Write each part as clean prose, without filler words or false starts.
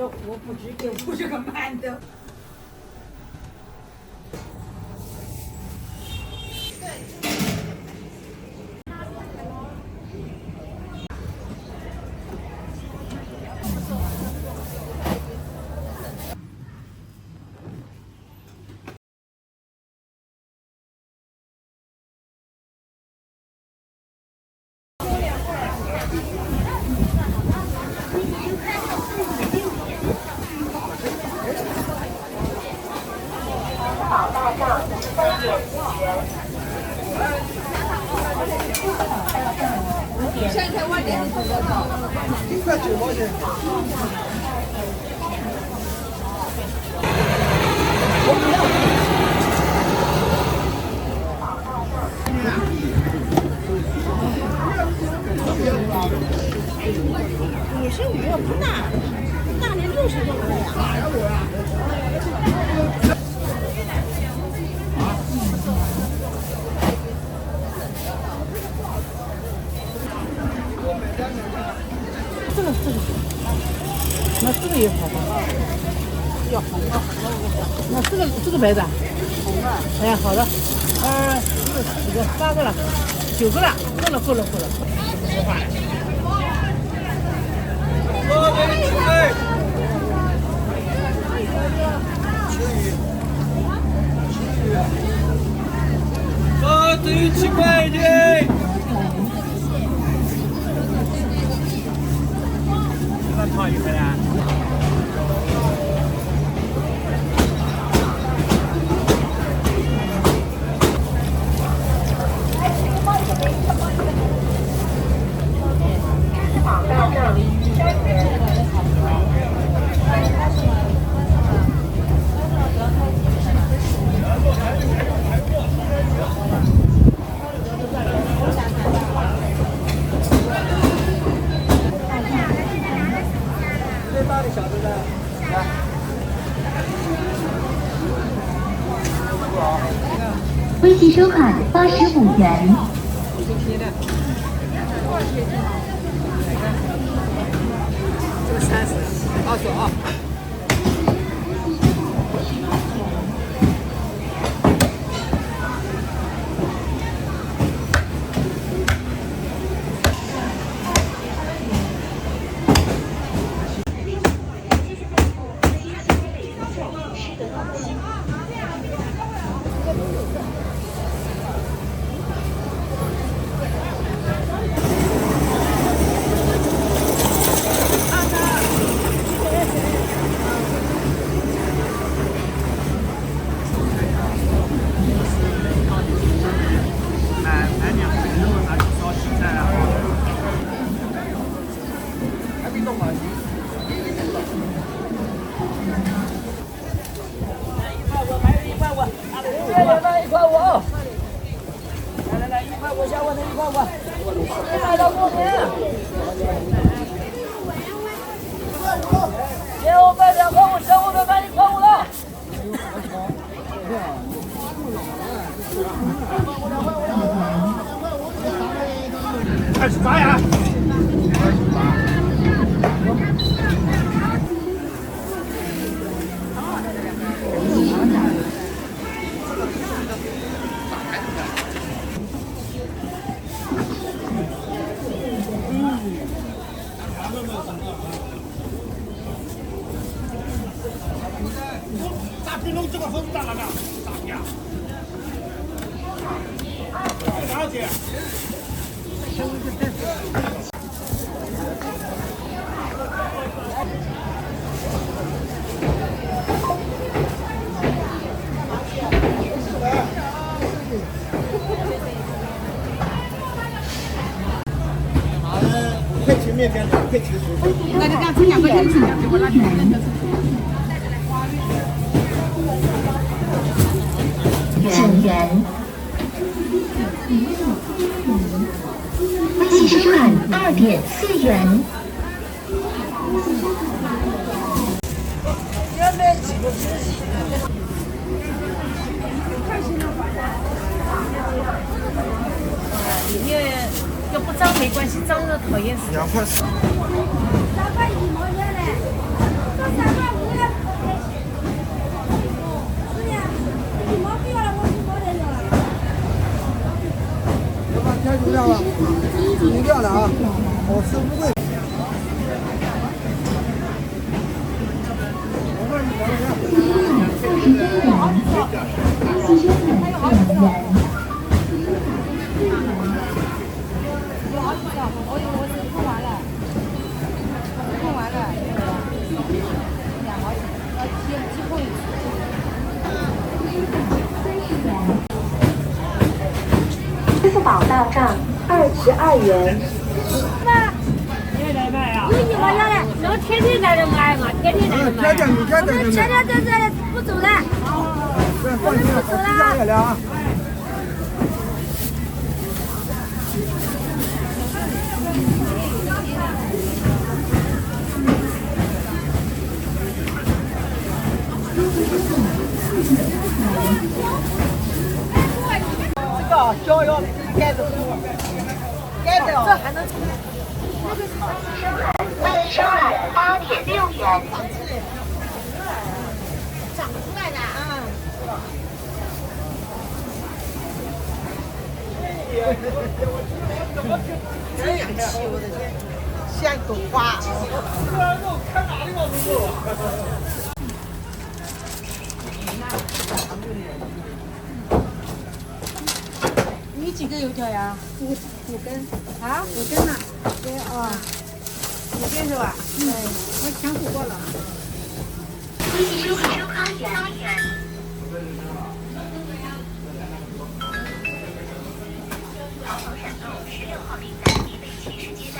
这货不只给50个馒头。现在我点1块9毛钱。55不大，大的60多块呀。这个，那这个也好吧？要红的，那这个白的，红的。哎，好的，这个几个，8个了，9个了，够了。说话。等于7块一斤。这个炒一块呀？微信收款85元。这个30，20啊。28呀咋比弄这个猴子大了呢？咋的呀？啥去？快去面边2块钱水果。那你看这2块钱吃2给我拿去。9元。微信收款2.4元。里面要不脏没关系，脏了讨厌死。2块4。3块1毛钱嘞。要把天注亮了，注亮了啊，好吃不贵。西修很2元。支付宝到账22元。有你们要的，能天天在这买嘛？天天在这买。天天在这天天在这不走了。放心，好吃家也了啊。这个椒要盖着，盖着。这还能。味生海8.6元。长出来的啊。真洋气，我的天，像朵花。这肉看哪里往肉啊？你几根油条呀？5根。啊？5根呐？5根啊，5根是吧？我抢数过了。微信收款8元。淘宝闪送16号订单已被及时接单。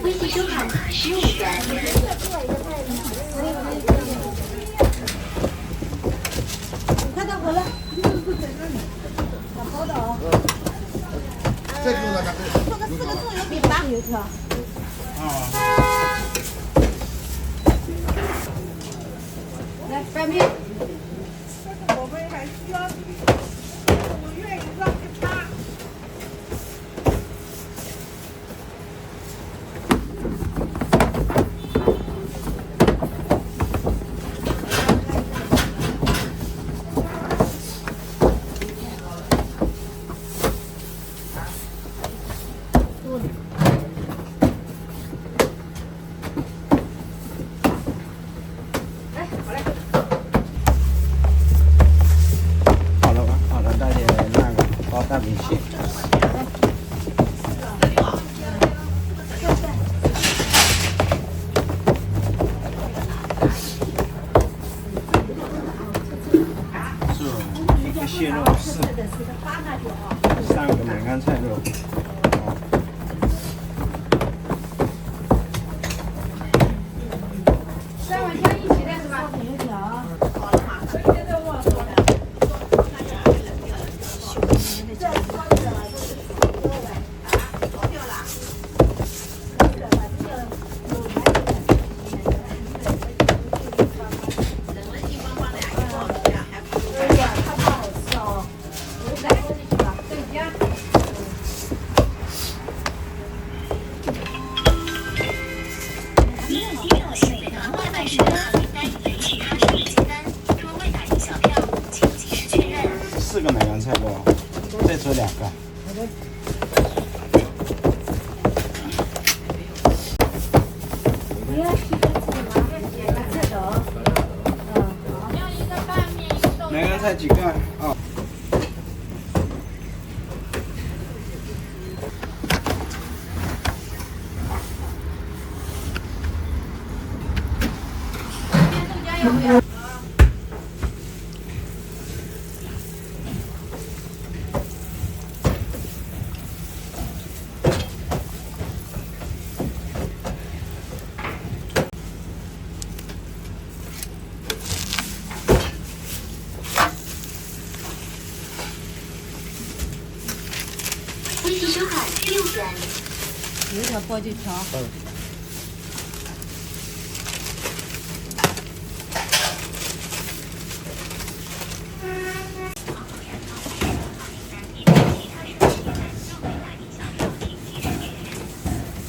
微信收款15元。看到好了，好的啊。这就是那个。做个4个葱油饼吧，油条。来拌面。我们还需要，我愿意让给他。大米线。是一个蟹肉3个梅干菜肉。3碗加一起的是吧？油条。好了嘛。4个南洋菜肉，再折2个。你要洗个芝麻，两个菜头。要一个拌面，一个豆。南洋菜几个？哦。豆浆有没有？微信收看6元。油条包就调。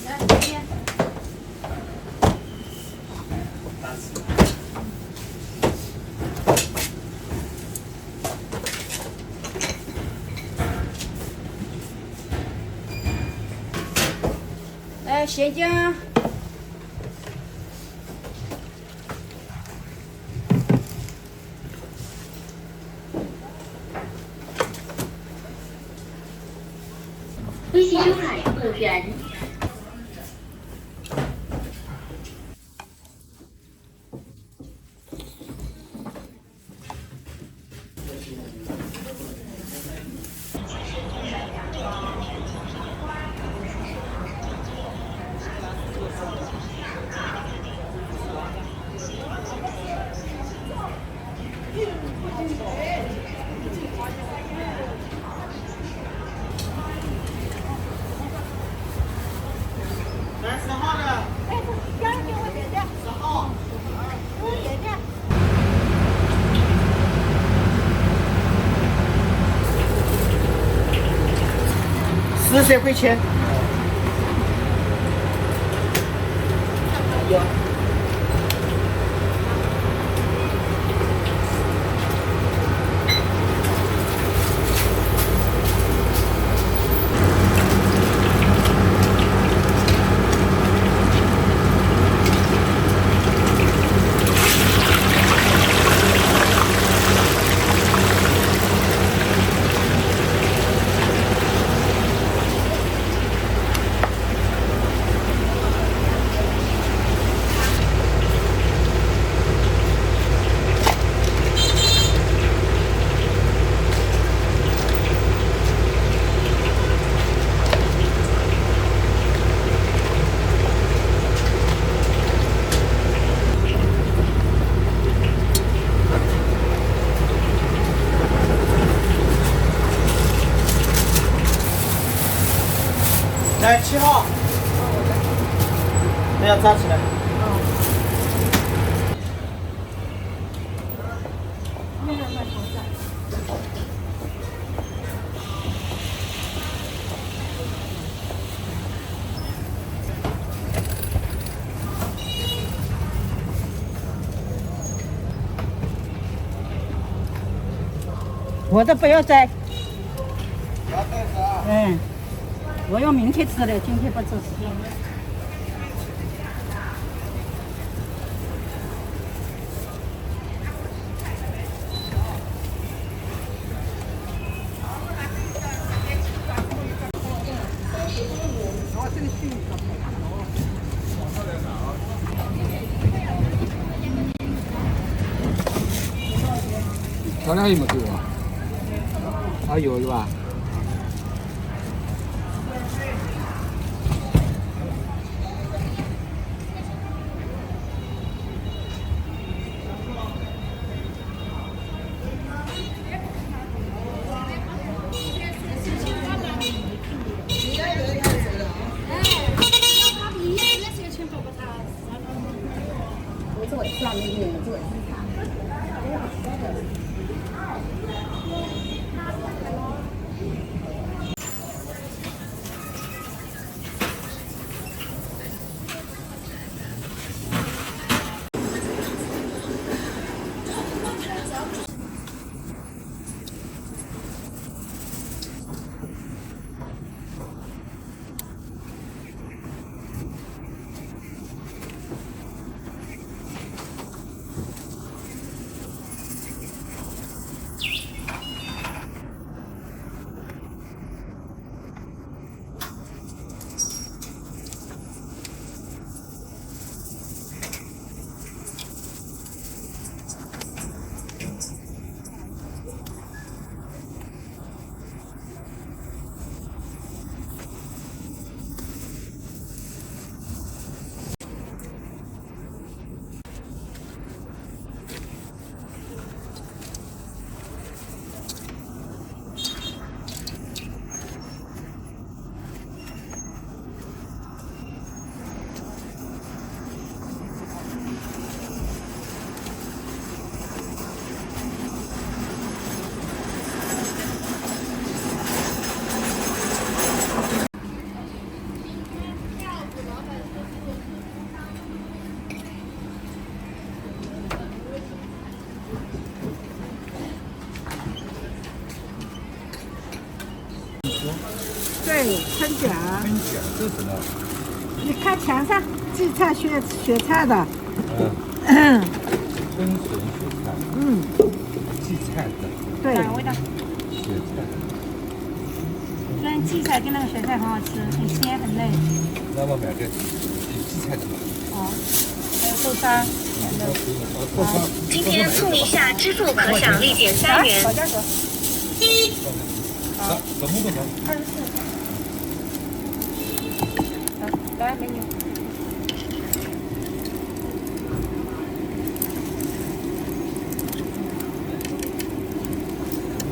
来，这边。来，咸姜。微信收看5元。来10号的。哎，姜给我姐姐。10号。给我姐姐。13块钱。有。来7号，那要扎起来。我的不要摘，不要带着啊。嗯，我要明天吃的，今天不吃。调料有没有给我？啊，有是吧？对，春卷。春卷这是什么？你看墙上荠菜雪菜的，春笋蔬菜，荠菜的，对，味道。雪菜。那荠菜跟那个雪菜很好吃，很鲜很嫩。那么买个荠菜的吧。哦，还有豆沙。今天碰一下支付可享立减3元。保价格。怎么个呢24。来，美女。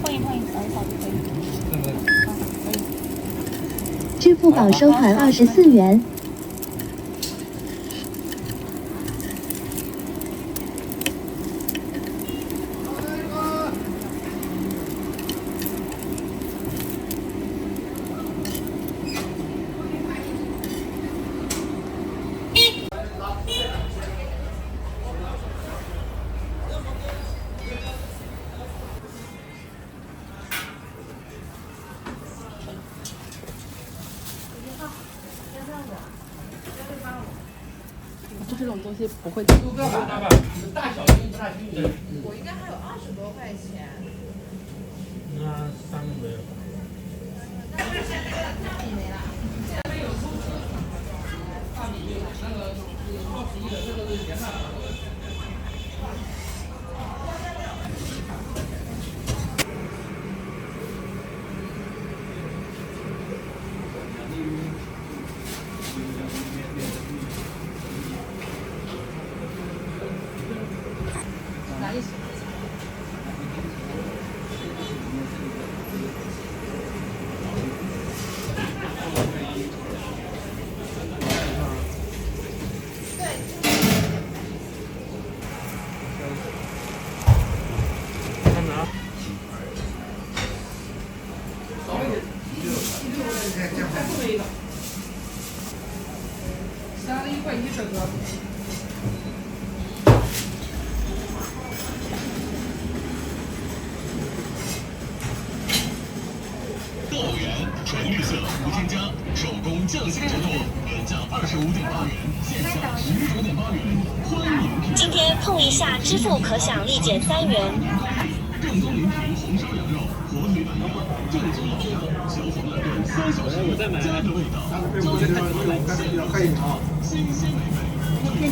碰一碰，扫一扫就可以。支付宝收款24元。就这种东西不会。大小不大均匀。我应该还有20多块钱。那3个没有。纯绿色无添加，手工匠心制作，原价25.8元，现价19.8元，欢迎品尝。今天碰一下支付可享立减3元。正宗名品红烧羊肉、火腿板腰，正宗老鸭，小黄烂炖3小时，家的味道，就在河南现场现炒，新鲜美味。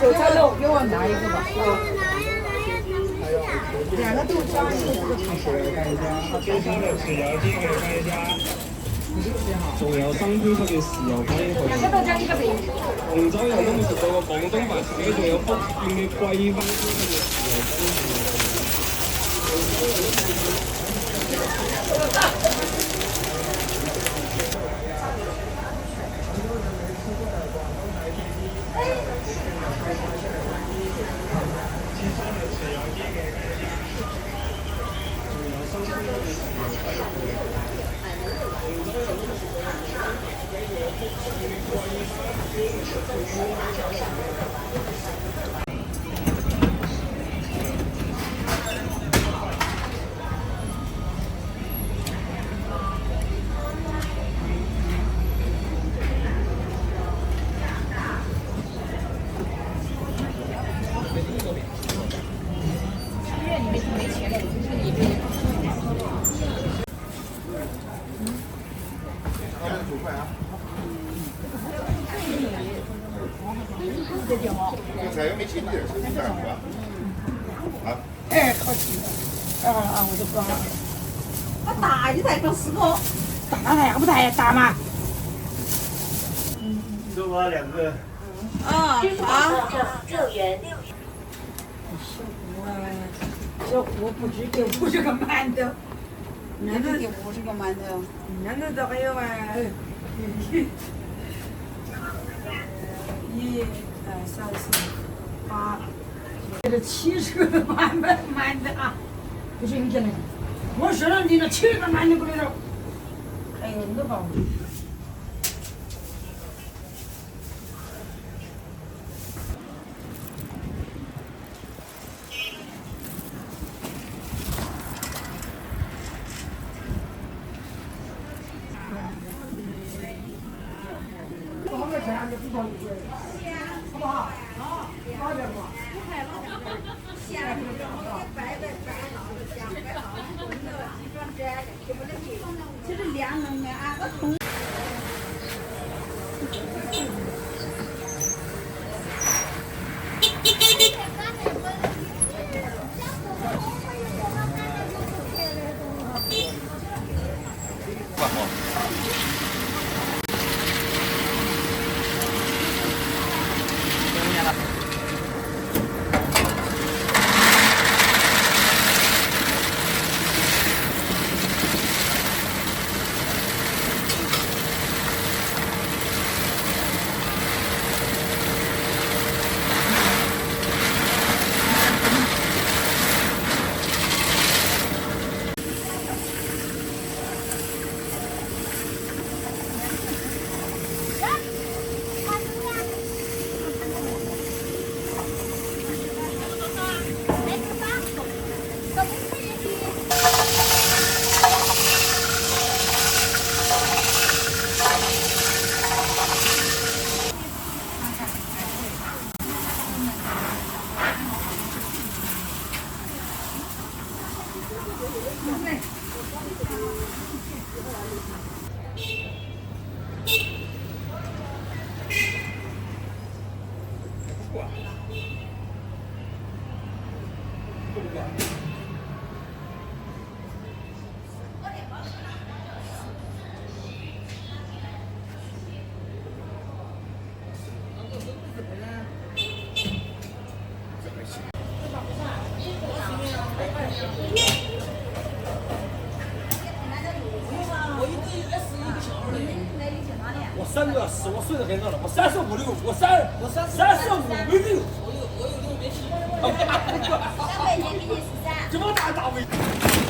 韭菜肉给我拿一个吧。2个豆浆，一个仲有新推出嘅豉油雞去。2個豆漿1個餅。紅酒又都冇食到過廣東白菜，仲有福建嘅貴賓推出嘅豉油雞。菜又没清点，是这样吧？啊？哎，好吃。我都不知道。那大一台都4个，大台不大呀？大嘛。给我2个。支付宝到账6元。小胡不止给50个馒头，那都给50个馒头，那都都还有啊。1、2、3、4、8，这个70个馒头啊！不是你讲的，我说了你那70个馒头不得了，还有那个包。好不好？好，老点不？其实两人的啊，我从。我3.4，我睡得很好了，我35.6，我35.6。这么大大胃。